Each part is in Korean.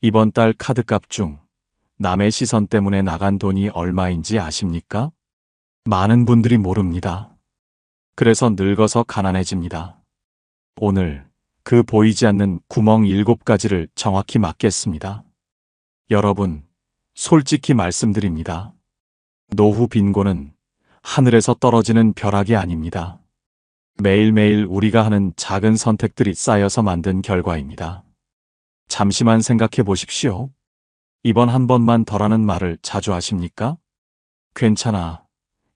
이번 달 카드값 중 남의 시선 때문에 나간 돈이 얼마인지 아십니까? 많은 분들이 모릅니다. 그래서 늙어서 가난해집니다. 오늘 그 보이지 않는 구멍 7가지를 정확히 막겠습니다. 여러분, 솔직히 말씀드립니다. 노후 빈곤은 하늘에서 떨어지는 벼락이 아닙니다. 매일매일 우리가 하는 작은 선택들이 쌓여서 만든 결과입니다. 잠시만 생각해 보십시오. 이번 한 번만 더라는 말을 자주 하십니까? 괜찮아.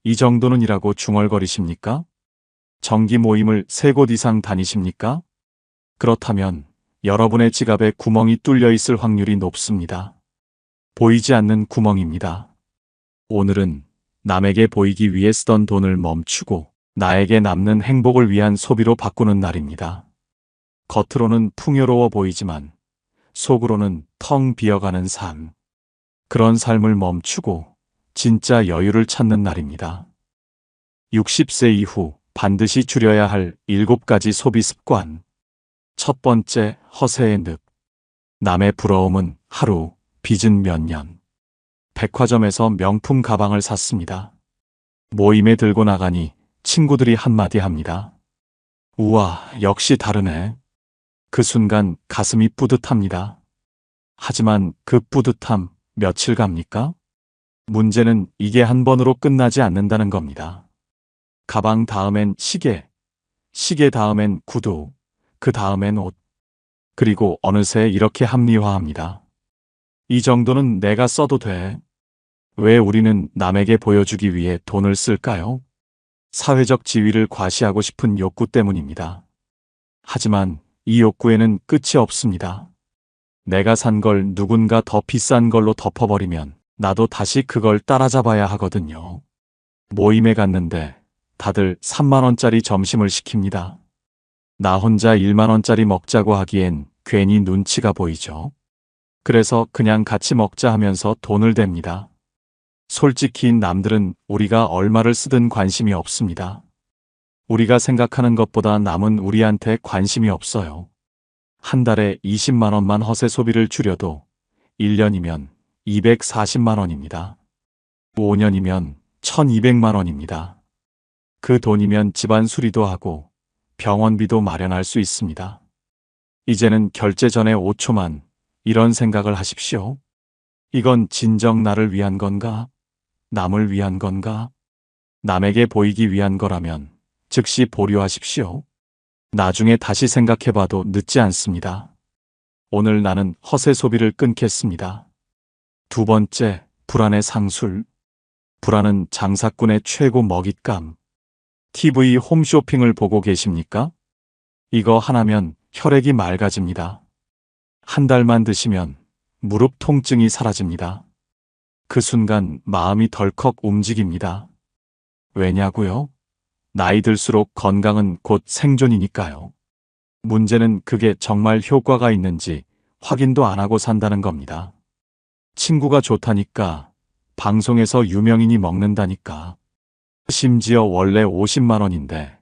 이 정도는 이라고 중얼거리십니까? 정기 모임을 3곳 이상 다니십니까? 그렇다면 여러분의 지갑에 구멍이 뚫려 있을 확률이 높습니다. 보이지 않는 구멍입니다. 오늘은 남에게 보이기 위해 쓰던 돈을 멈추고 나에게 남는 행복을 위한 소비로 바꾸는 날입니다. 겉으로는 풍요로워 보이지만 속으로는 텅 비어가는 삶. 그런 삶을 멈추고 진짜 여유를 찾는 날입니다. 60세 이후 반드시 줄여야 할 7가지 소비 습관. 첫 번째, 허세의 늪. 남의 부러움은 하루, 빚은 몇 년. 백화점에서 명품 가방을 샀습니다. 모임에 들고 나가니 친구들이 한마디 합니다. 우와, 역시 다르네. 그 순간 가슴이 뿌듯합니다. 하지만 그 뿌듯함 며칠 갑니까? 문제는 이게 한 번으로 끝나지 않는다는 겁니다. 가방 다음엔 시계, 시계 다음엔 구두, 그 다음엔 옷. 그리고 어느새 이렇게 합리화합니다. 이 정도는 내가 써도 돼. 왜 우리는 남에게 보여주기 위해 돈을 쓸까요? 사회적 지위를 과시하고 싶은 욕구 때문입니다. 하지만 이 욕구에는 끝이 없습니다. 내가 산 걸 누군가 더 비싼 걸로 덮어버리면 나도 다시 그걸 따라잡아야 하거든요. 모임에 갔는데 다들 3만원짜리 점심을 시킵니다. 나 혼자 1만원짜리 먹자고 하기엔 괜히 눈치가 보이죠. 그래서 그냥 같이 먹자 하면서 돈을 댑니다. 솔직히 남들은 우리가 얼마를 쓰든 관심이 없습니다. 우리가 생각하는 것보다 남은 우리한테 관심이 없어요. 한 달에 20만원만 허세 소비를 줄여도 1년이면 240만원입니다. 5년이면 1200만원입니다. 그 돈이면 집안 수리도 하고 병원비도 마련할 수 있습니다. 이제는 결제 전에 5초만 이런 생각을 하십시오. 이건 진정 나를 위한 건가? 남을 위한 건가? 남에게 보이기 위한 거라면 즉시 보류하십시오. 나중에 다시 생각해봐도 늦지 않습니다. 오늘 나는 허세 소비를 끊겠습니다. 두 번째, 불안의 상술. 불안은 장사꾼의 최고 먹잇감. TV 홈쇼핑을 보고 계십니까? 이거 하나면 혈액이 맑아집니다. 한 달만 드시면 무릎 통증이 사라집니다. 그 순간 마음이 덜컥 움직입니다. 왜냐고요? 나이 들수록 건강은 곧 생존이니까요. 문제는 그게 정말 효과가 있는지 확인도 안 하고 산다는 겁니다. 친구가 좋다니까, 방송에서 유명인이 먹는다니까. 심지어 원래 50만원인데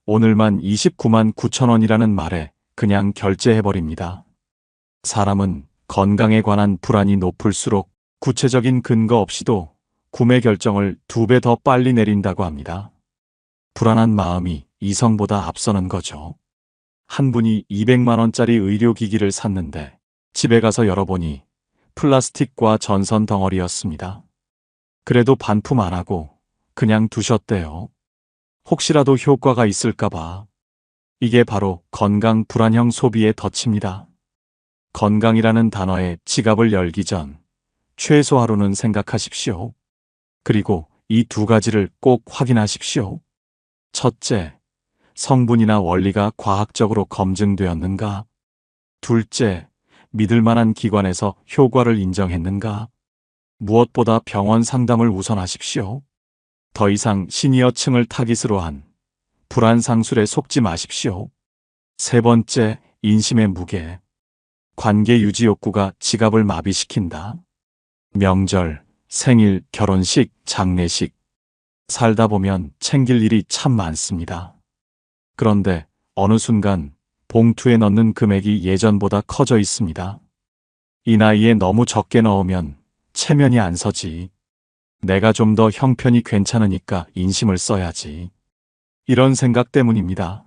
오늘만 29만 9천원이라는 말에 그냥 결제해버립니다. 사람은 건강에 관한 불안이 높을수록 구체적인 근거 없이도 구매 결정을 2배 더 빨리 내린다고 합니다. 불안한 마음이 이성보다 앞서는 거죠. 한 분이 200만원짜리 의료기기를 샀는데 집에 가서 열어보니 플라스틱과 전선 덩어리였습니다. 그래도 반품 안 하고 그냥 두셨대요. 혹시라도 효과가 있을까봐. 이게 바로 건강 불안형 소비의 덫입니다. 건강이라는 단어에 지갑을 열기 전 최소 하루는 생각하십시오. 그리고 이 2가지를 꼭 확인하십시오. 첫째, 성분이나 원리가 과학적으로 검증되었는가? 둘째, 믿을 만한 기관에서 효과를 인정했는가? 무엇보다 병원 상담을 우선하십시오. 더 이상 시니어층을 타깃으로 한 불안 상술에 속지 마십시오. 세 번째, 인심의 무게. 관계 유지 욕구가 지갑을 마비시킨다. 명절, 생일, 결혼식, 장례식. 살다 보면 챙길 일이 참 많습니다. 그런데 어느 순간 봉투에 넣는 금액이 예전보다 커져 있습니다. 이 나이에 너무 적게 넣으면 체면이 안 서지. 내가 좀 더 형편이 괜찮으니까 인심을 써야지. 이런 생각 때문입니다.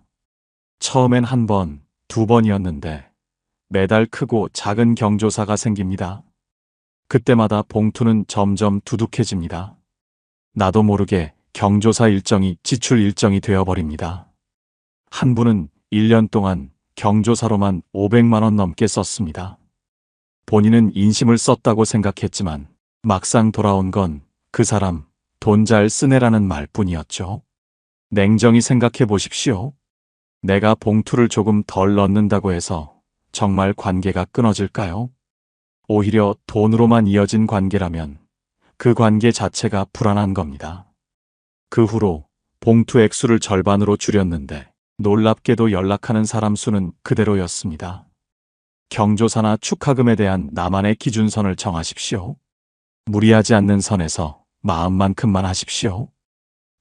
처음엔 한 번, 두 번이었는데 매달 크고 작은 경조사가 생깁니다. 그때마다 봉투는 점점 두둑해집니다. 나도 모르게 경조사 일정이 지출 일정이 되어버립니다. 한 분은 1년 동안 경조사로만 500만 원 넘게 썼습니다. 본인은 인심을 썼다고 생각했지만 막상 돌아온 건 그 사람 돈 잘 쓰네라는 말뿐이었죠. 냉정히 생각해 보십시오. 내가 봉투를 조금 덜 넣는다고 해서 정말 관계가 끊어질까요? 오히려 돈으로만 이어진 관계라면 그 관계 자체가 불안한 겁니다. 그 후로 봉투 액수를 절반으로 줄였는데 놀랍게도 연락하는 사람 수는 그대로였습니다. 경조사나 축하금에 대한 나만의 기준선을 정하십시오. 무리하지 않는 선에서 마음만큼만 하십시오.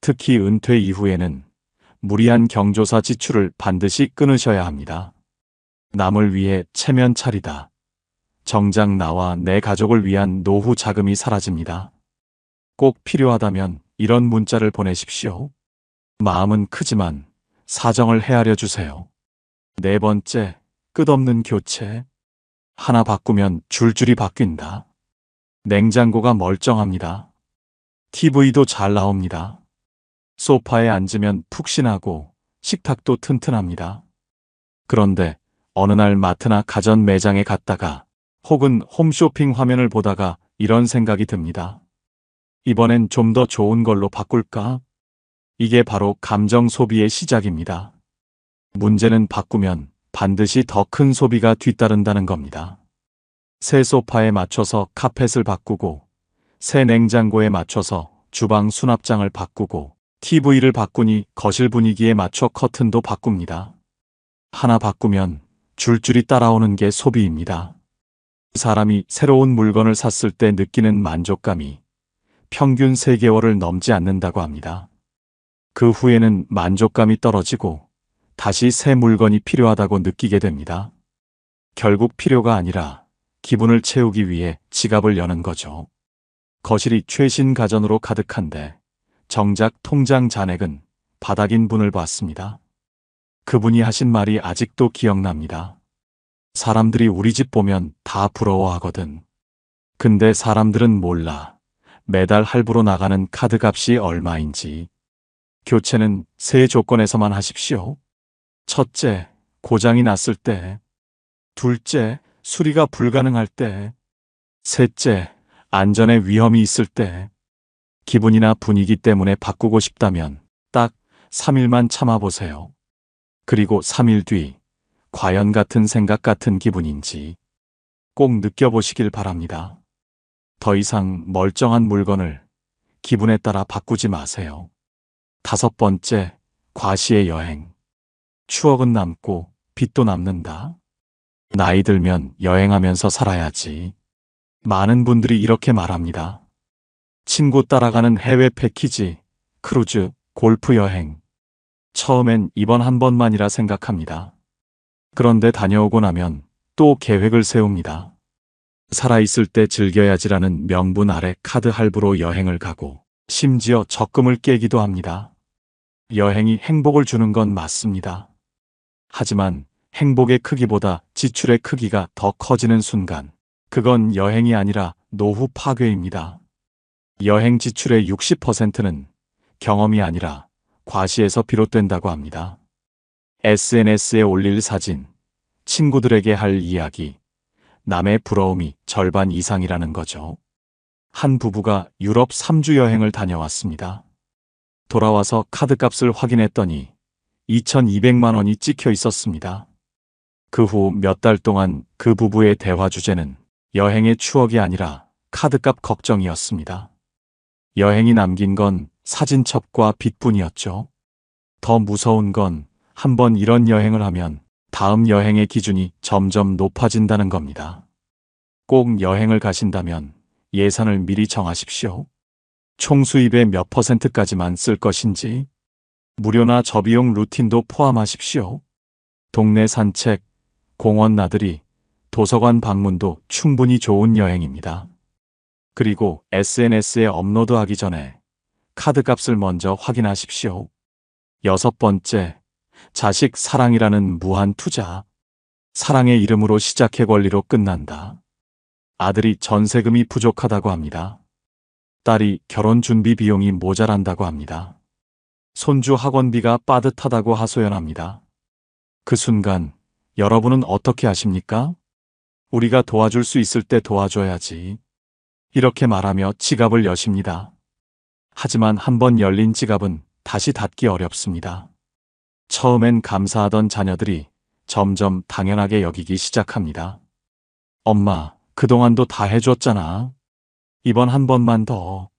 특히 은퇴 이후에는 무리한 경조사 지출을 반드시 끊으셔야 합니다. 남을 위해 체면 차리다. 정작 나와 내 가족을 위한 노후 자금이 사라집니다. 꼭 필요하다면 이런 문자를 보내십시오. 마음은 크지만 사정을 헤아려 주세요. 네 번째, 끝없는 교체. 하나 바꾸면 줄줄이 바뀐다. 냉장고가 멀쩡합니다. TV도 잘 나옵니다. 소파에 앉으면 푹신하고 식탁도 튼튼합니다. 그런데 어느 날 마트나 가전 매장에 갔다가 혹은 홈쇼핑 화면을 보다가 이런 생각이 듭니다. 이번엔 좀 더 좋은 걸로 바꿀까? 이게 바로 감정 소비의 시작입니다. 문제는 바꾸면 반드시 더 큰 소비가 뒤따른다는 겁니다. 새 소파에 맞춰서 카펫을 바꾸고, 새 냉장고에 맞춰서 주방 수납장을 바꾸고, TV를 바꾸니 거실 분위기에 맞춰 커튼도 바꿉니다. 하나 바꾸면 줄줄이 따라오는 게 소비입니다. 사람이 새로운 물건을 샀을 때 느끼는 만족감이 평균 3개월을 넘지 않는다고 합니다. 그 후에는 만족감이 떨어지고 다시 새 물건이 필요하다고 느끼게 됩니다. 결국 필요가 아니라 기분을 채우기 위해 지갑을 여는 거죠. 거실이 최신 가전으로 가득한데 정작 통장 잔액은 바닥인 분을 봤습니다. 그분이 하신 말이 아직도 기억납니다. 사람들이 우리 집 보면 다 부러워하거든. 근데 사람들은 몰라. 매달 할부로 나가는 카드값이 얼마인지. 교체는 세 조건에서만 하십시오. 첫째, 고장이 났을 때. 둘째, 수리가 불가능할 때. 셋째, 안전에 위험이 있을 때. 기분이나 분위기 때문에 바꾸고 싶다면 딱 3일만 참아보세요. 그리고 3일 뒤 과연 같은 생각 같은 기분인지 꼭 느껴보시길 바랍니다. 더 이상 멀쩡한 물건을 기분에 따라 바꾸지 마세요. 5번째, 과시의 여행. 추억은 남고 빚도 남는다. 나이 들면 여행하면서 살아야지. 많은 분들이 이렇게 말합니다. 친구 따라가는 해외 패키지, 크루즈, 골프 여행. 처음엔 이번 한 번만이라 생각합니다. 그런데 다녀오고 나면 또 계획을 세웁니다. 살아있을 때 즐겨야지라는 명분 아래 카드 할부로 여행을 가고 심지어 적금을 깨기도 합니다. 여행이 행복을 주는 건 맞습니다. 하지만 행복의 크기보다 지출의 크기가 더 커지는 순간, 그건 여행이 아니라 노후 파괴입니다. 여행 지출의 60%는 경험이 아니라 과시에서 비롯된다고 합니다. SNS에 올릴 사진, 친구들에게 할 이야기, 남의 부러움이 절반 이상이라는 거죠. 한 부부가 유럽 3주 여행을 다녀왔습니다. 돌아와서 카드값을 확인했더니 2,200만 원이 찍혀 있었습니다. 그 후 몇 달 동안 그 부부의 대화 주제는 여행의 추억이 아니라 카드값 걱정이었습니다. 여행이 남긴 건 사진첩과 빚뿐이었죠. 더 무서운 건 한 번 이런 여행을 하면 다음 여행의 기준이 점점 높아진다는 겁니다. 꼭 여행을 가신다면 예산을 미리 정하십시오. 총 수입의 몇 %까지만 쓸 것인지, 무료나 저비용 루틴도 포함하십시오. 동네 산책, 공원 나들이, 도서관 방문도 충분히 좋은 여행입니다. 그리고 SNS에 업로드하기 전에 카드값을 먼저 확인하십시오. 6번째, 자식 사랑이라는 무한 투자. 사랑의 이름으로 시작해 권리로 끝난다. 아들이 전세금이 부족하다고 합니다. 딸이 결혼 준비 비용이 모자란다고 합니다. 손주 학원비가 빠듯하다고 하소연합니다. 그 순간 여러분은 어떻게 하십니까? 우리가 도와줄 수 있을 때 도와줘야지. 이렇게 말하며 지갑을 여십니다. 하지만 한번 열린 지갑은 다시 닫기 어렵습니다. 처음엔 감사하던 자녀들이 점점 당연하게 여기기 시작합니다. 엄마, 그동안도 다 해줬잖아. 이번 한 번만 더.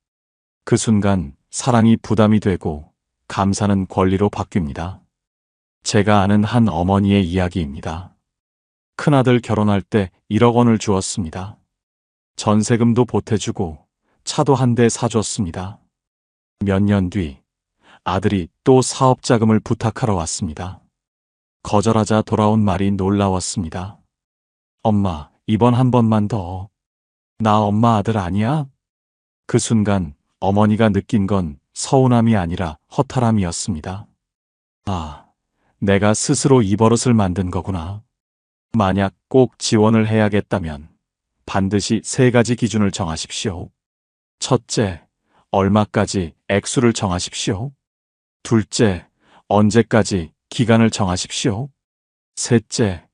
그 순간 사랑이 부담이 되고 감사는 권리로 바뀝니다. 제가 아는 한 어머니의 이야기입니다. 큰아들 결혼할 때 1억 원을 주었습니다. 전세금도 보태주고 차도 한 대 사줬습니다. 몇 년 뒤 아들이 또 사업 자금을 부탁하러 왔습니다. 거절하자 돌아온 말이 놀라웠습니다. 엄마, 이번 한 번만 더. 나 엄마 아들 아니야? 그 순간 어머니가 느낀 건 서운함이 아니라 허탈함이었습니다. 아, 내가 스스로 이 버릇을 만든 거구나. 만약 꼭 지원을 해야겠다면 반드시 3가지 기준을 정하십시오. 첫째, 얼마까지 액수를 정하십시오. 둘째, 언제까지 기간을 정하십시오. 셋째,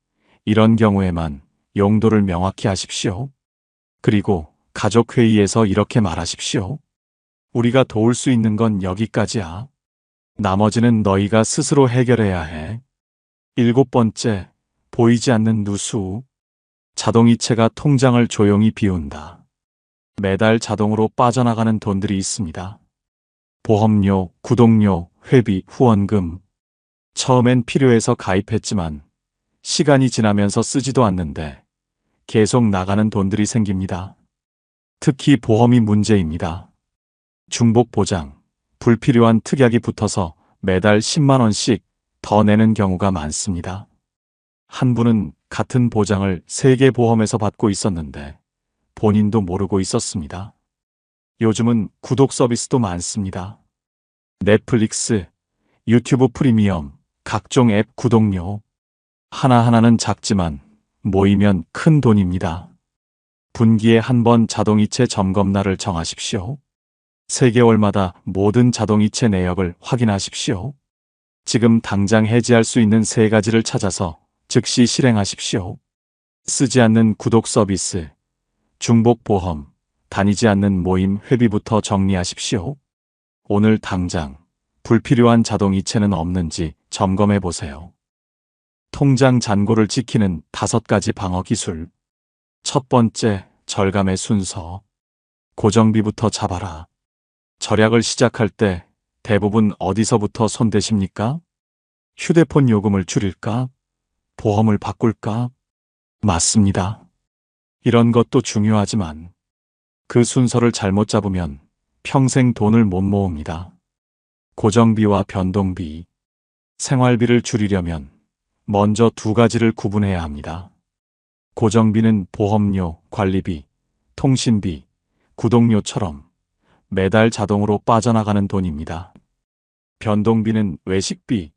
이런 경우에만 용도를 명확히 하십시오. 그리고 가족회의에서 이렇게 말하십시오. 우리가 도울 수 있는 건 여기까지야. 나머지는 너희가 스스로 해결해야 해. 7번째, 보이지 않는 누수. 자동이체가 통장을 조용히 비운다. 매달 자동으로 빠져나가는 돈들이 있습니다. 보험료, 구독료, 회비, 후원금. 처음엔 필요해서 가입했지만 시간이 지나면서 쓰지도 않는데 계속 나가는 돈들이 생깁니다. 특히 보험이 문제입니다. 중복 보장, 불필요한 특약이 붙어서 매달 10만 원씩 더 내는 경우가 많습니다. 한 분은 같은 보장을 3개 보험에서 받고 있었는데 본인도 모르고 있었습니다. 요즘은 구독 서비스도 많습니다. 넷플릭스, 유튜브 프리미엄, 각종 앱 구독료. 하나하나는 작지만 모이면 큰 돈입니다. 분기에 한 번 자동이체 점검날을 정하십시오. 3개월마다 모든 자동이체 내역을 확인하십시오. 지금 당장 해지할 수 있는 3가지를 찾아서 즉시 실행하십시오. 쓰지 않는 구독 서비스, 중복 보험, 다니지 않는 모임 회비부터 정리하십시오. 오늘 당장 불필요한 자동이체는 없는지 점검해 보세요. 통장 잔고를 지키는 5가지 방어 기술. 첫 번째, 절감의 순서. 고정비부터 잡아라. 절약을 시작할 때 대부분 어디서부터 손대십니까? 휴대폰 요금을 줄일까? 보험을 바꿀까? 맞습니다. 이런 것도 중요하지만 그 순서를 잘못 잡으면 평생 돈을 못 모읍니다. 고정비와 변동비. 생활비를 줄이려면 먼저 2가지를 구분해야 합니다. 고정비는 보험료, 관리비, 통신비, 구독료처럼 매달 자동으로 빠져나가는 돈입니다. 변동비는 외식비,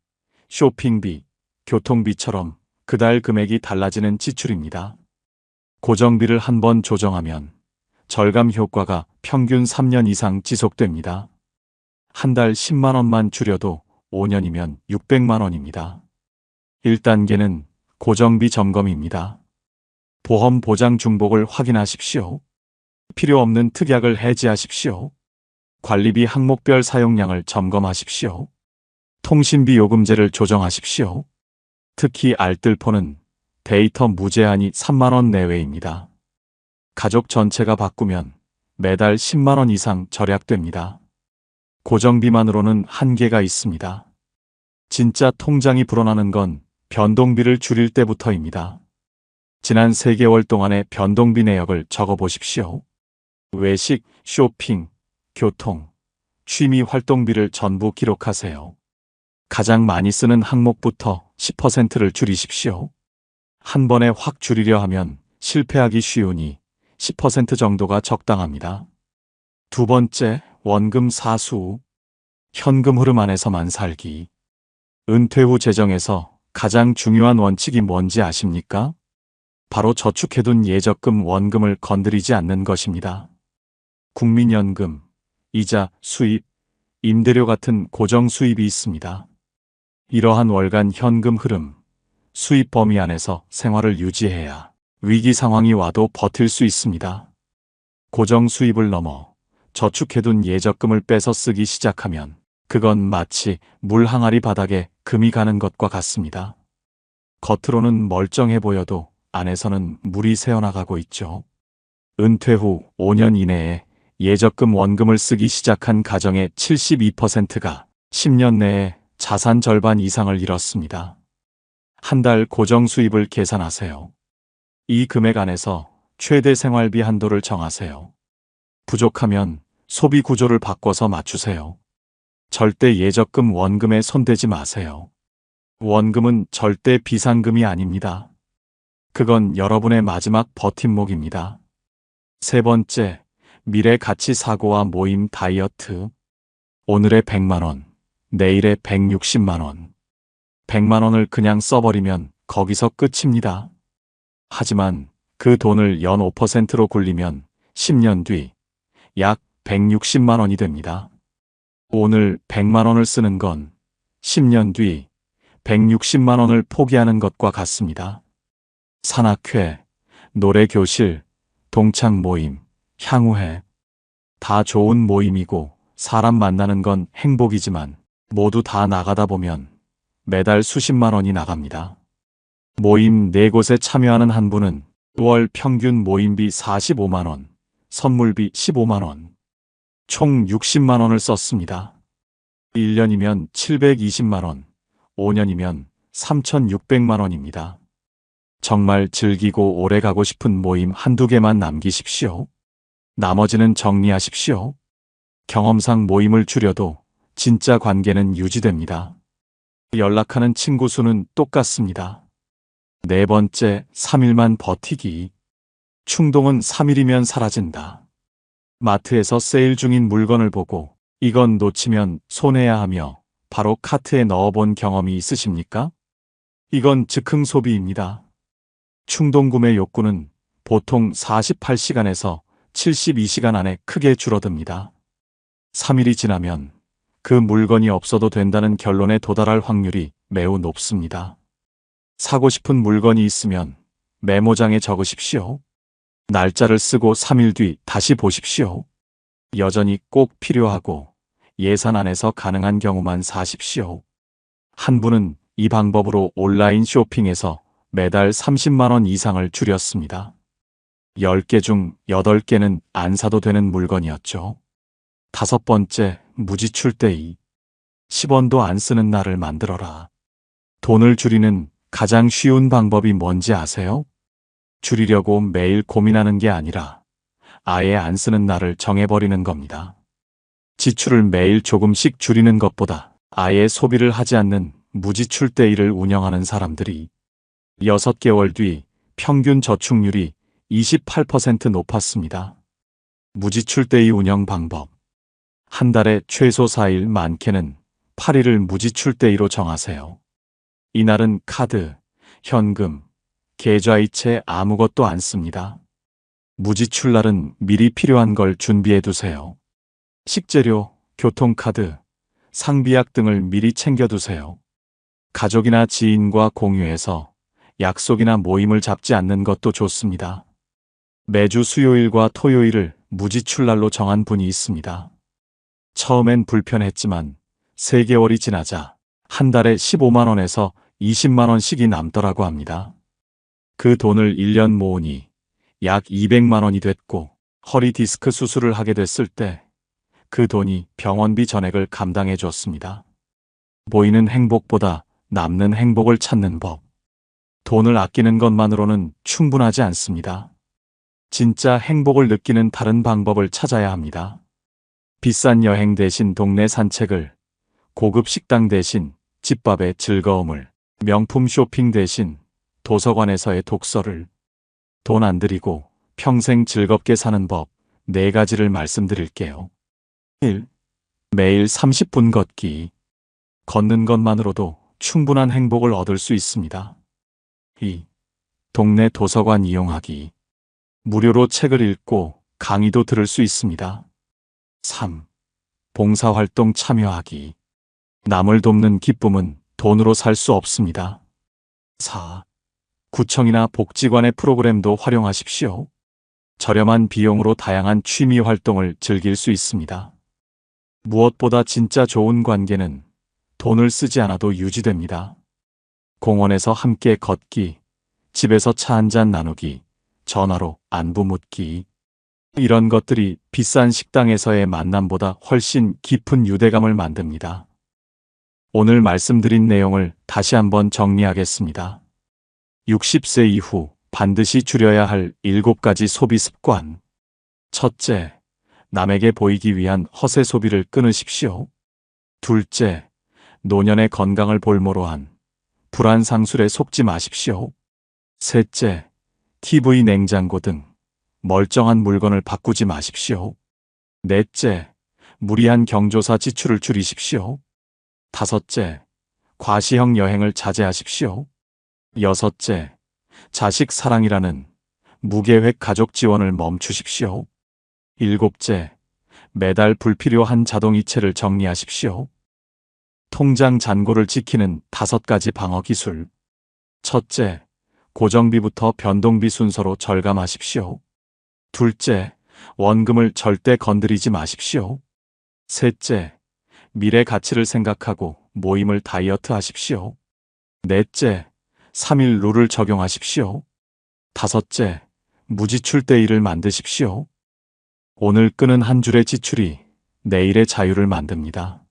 쇼핑비, 교통비처럼 그달 금액이 달라지는 지출입니다. 고정비를 한 번 조정하면 절감 효과가 평균 3년 이상 지속됩니다. 한 달 10만 원만 줄여도 5년이면 600만 원입니다. 1단계는 고정비 점검입니다. 보험 보장 중복을 확인하십시오. 필요 없는 특약을 해지하십시오. 관리비 항목별 사용량을 점검하십시오. 통신비 요금제를 조정하십시오. 특히 알뜰폰은 데이터 무제한이 3만 원 내외입니다. 가족 전체가 바꾸면 매달 10만 원 이상 절약됩니다. 고정비만으로는 한계가 있습니다. 진짜 통장이 불어나는 건 변동비를 줄일 때부터입니다. 지난 3개월 동안의 변동비 내역을 적어보십시오. 외식, 쇼핑, 교통, 취미 활동비를 전부 기록하세요. 가장 많이 쓰는 항목부터 10%를 줄이십시오. 한 번에 확 줄이려 하면 실패하기 쉬우니 10% 정도가 적당합니다. 두 번째, 원금 사수. 현금 흐름 안에서만 살기. 은퇴 후 재정에서 가장 중요한 원칙이 뭔지 아십니까? 바로 저축해둔 예적금 원금을 건드리지 않는 것입니다. 국민연금, 이자, 수입, 임대료 같은 고정 수입이 있습니다. 이러한 월간 현금 흐름, 수입 범위 안에서 생활을 유지해야 위기 상황이 와도 버틸 수 있습니다. 고정 수입을 넘어 저축해둔 예적금을 뺏어 쓰기 시작하면 그건 마치 물 항아리 바닥에 금이 가는 것과 같습니다. 겉으로는 멀쩡해 보여도 안에서는 물이 새어나가고 있죠. 은퇴 후 5년 이내에 예적금 원금을 쓰기 시작한 가정의 72%가 10년 내에 자산 절반 이상을 잃었습니다. 한 달 고정 수입을 계산하세요. 이 금액 안에서 최대 생활비 한도를 정하세요. 부족하면 소비 구조를 바꿔서 맞추세요. 절대 예적금 원금에 손대지 마세요. 원금은 절대 비상금이 아닙니다. 그건 여러분의 마지막 버팀목입니다. 세 번째, 미래 가치 사고와 모임 다이어트. 오늘의 100만 원, 내일의 160만 원. 100만 원을 그냥 써버리면 거기서 끝입니다. 하지만 그 돈을 연 5%로 굴리면 10년 뒤 약 160만 원이 됩니다. 오늘 100만 원을 쓰는 건 10년 뒤 160만 원을 포기하는 것과 같습니다. 산악회, 노래교실, 동창 모임, 향후회. 다 좋은 모임이고 사람 만나는 건 행복이지만 모두 다 나가다 보면 매달 수십만 원이 나갑니다. 모임 4곳에 참여하는 한 분은 월 평균 모임비 45만 원, 선물비 15만 원, 총 60만 원을 썼습니다. 1년이면 720만 원, 5년이면 3,600만 원입니다. 정말 즐기고 오래 가고 싶은 모임 한두 개만 남기십시오. 나머지는 정리하십시오. 경험상 모임을 줄여도 진짜 관계는 유지됩니다. 연락하는 친구 수는 똑같습니다. 네 번째, 3일만 버티기. 충동은 3일이면 사라진다. 마트에서 세일 중인 물건을 보고 이건 놓치면 손해야 하며 바로 카트에 넣어본 경험이 있으십니까? 이건 즉흥 소비입니다. 충동구매 욕구는 보통 48시간에서 72시간 안에 크게 줄어듭니다. 3일이 지나면 그 물건이 없어도 된다는 결론에 도달할 확률이 매우 높습니다. 사고 싶은 물건이 있으면 메모장에 적으십시오. 날짜를 쓰고 3일 뒤 다시 보십시오. 여전히 꼭 필요하고 예산 안에서 가능한 경우만 사십시오. 한 분은 이 방법으로 온라인 쇼핑에서 매달 30만 원 이상을 줄였습니다. 10개 중 8개는 안 사도 되는 물건이었죠. 다섯 번째, 무지출대이. 10원도 안 쓰는 날을 만들어라. 돈을 줄이는 가장 쉬운 방법이 뭔지 아세요? 줄이려고 매일 고민하는 게 아니라 아예 안 쓰는 날을 정해버리는 겁니다. 지출을 매일 조금씩 줄이는 것보다 아예 소비를 하지 않는 무지출대이를 운영하는 사람들이 6개월 뒤 평균 저축률이 28% 높았습니다. 무지출대이 운영 방법. 한 달에 최소 4일, 많게는 8일을 무지출대이로 정하세요. 이날은 카드, 현금, 계좌이체 아무것도 안 씁니다. 무지출날은 미리 필요한 걸 준비해 두세요. 식재료, 교통카드, 상비약 등을 미리 챙겨두세요. 가족이나 지인과 공유해서 약속이나 모임을 잡지 않는 것도 좋습니다. 매주 수요일과 토요일을 무지출날로 정한 분이 있습니다. 처음엔 불편했지만 3개월이 지나자 한 달에 15만 원에서 20만 원씩이 남더라고 합니다. 그 돈을 1년 모으니 약 200만 원이 됐고 허리 디스크 수술을 하게 됐을 때 그 돈이 병원비 전액을 감당해 줬습니다. 보이는 행복보다 남는 행복을 찾는 법. 돈을 아끼는 것만으로는 충분하지 않습니다. 진짜 행복을 느끼는 다른 방법을 찾아야 합니다. 비싼 여행 대신 동네 산책을, 고급 식당 대신 집밥의 즐거움을, 명품 쇼핑 대신 도서관에서의 독서를, 돈 안 들이고 평생 즐겁게 사는 법 4가지를 말씀드릴게요. 1. 매일 30분 걷기. 걷는 것만으로도 충분한 행복을 얻을 수 있습니다. 2. 동네 도서관 이용하기. 무료로 책을 읽고 강의도 들을 수 있습니다. 3. 봉사활동 참여하기. 남을 돕는 기쁨은 돈으로 살 수 없습니다. 4. 구청이나 복지관의 프로그램도 활용하십시오. 저렴한 비용으로 다양한 취미 활동을 즐길 수 있습니다. 무엇보다 진짜 좋은 관계는 돈을 쓰지 않아도 유지됩니다. 공원에서 함께 걷기, 집에서 차 한잔 나누기, 전화로 안부 묻기. 이런 것들이 비싼 식당에서의 만남보다 훨씬 깊은 유대감을 만듭니다. 오늘 말씀드린 내용을 다시 한번 정리하겠습니다. 60세 이후 반드시 줄여야 할 7가지 소비 습관. 첫째, 남에게 보이기 위한 허세 소비를 끊으십시오. 둘째, 노년의 건강을 볼모로 한 불안 상술에 속지 마십시오. 셋째, TV, 냉장고 등 멀쩡한 물건을 바꾸지 마십시오. 넷째, 무리한 경조사 지출을 줄이십시오. 다섯째, 과시형 여행을 자제하십시오. 여섯째, 자식 사랑이라는 무계획 가족 지원을 멈추십시오. 일곱째, 매달 불필요한 자동이체를 정리하십시오. 통장 잔고를 지키는 5가지 방어 기술. 첫째, 고정비부터 변동비 순서로 절감하십시오. 둘째, 원금을 절대 건드리지 마십시오. 셋째, 미래 가치를 생각하고 모임을 다이어트 하십시오. 넷째, 3일 룰을 적용하십시오. 다섯째, 무지출 데이를 만드십시오. 오늘 끄는 한 줄의 지출이 내일의 자유를 만듭니다.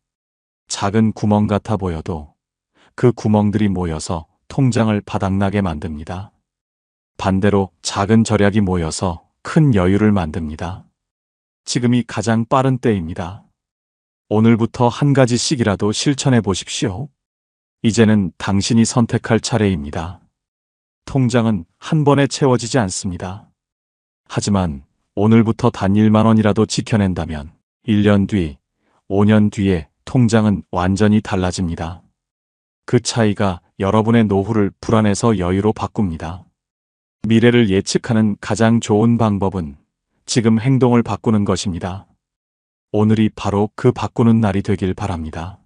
작은 구멍 같아 보여도 그 구멍들이 모여서 통장을 바닥나게 만듭니다. 반대로 작은 절약이 모여서 큰 여유를 만듭니다. 지금이 가장 빠른 때입니다. 오늘부터 한 가지씩이라도 실천해 보십시오. 이제는 당신이 선택할 차례입니다. 통장은 한 번에 채워지지 않습니다. 하지만 오늘부터 단 1만 원이라도 지켜낸다면 1년 뒤, 5년 뒤에 통장은 완전히 달라집니다. 그 차이가 여러분의 노후를 불안에서 여유로 바꿉니다. 미래를 예측하는 가장 좋은 방법은 지금 행동을 바꾸는 것입니다. 오늘이 바로 그 바꾸는 날이 되길 바랍니다.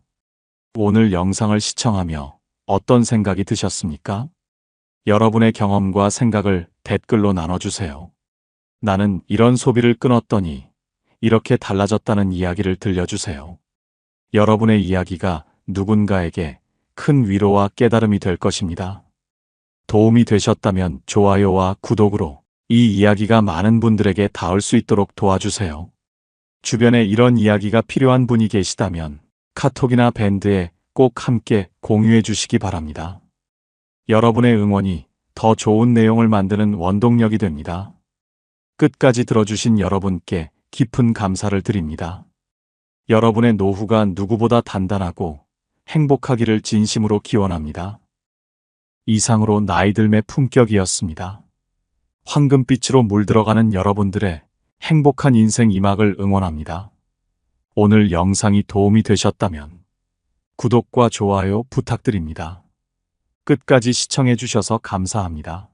오늘 영상을 시청하며 어떤 생각이 드셨습니까? 여러분의 경험과 생각을 댓글로 나눠주세요. 나는 이런 소비를 끊었더니 이렇게 달라졌다는 이야기를 들려주세요. 여러분의 이야기가 누군가에게 큰 위로와 깨달음이 될 것입니다. 도움이 되셨다면 좋아요와 구독으로 이 이야기가 많은 분들에게 닿을 수 있도록 도와주세요. 주변에 이런 이야기가 필요한 분이 계시다면 카톡이나 밴드에 꼭 함께 공유해 주시기 바랍니다. 여러분의 응원이 더 좋은 내용을 만드는 원동력이 됩니다. 끝까지 들어주신 여러분께 깊은 감사를 드립니다. 여러분의 노후가 누구보다 단단하고 행복하기를 진심으로 기원합니다. 이상으로 나이들매 품격이었습니다. 황금빛으로 물들어가는 여러분들의 행복한 인생 이막을 응원합니다. 오늘 영상이 도움이 되셨다면 구독과 좋아요 부탁드립니다. 끝까지 시청해 주셔서 감사합니다.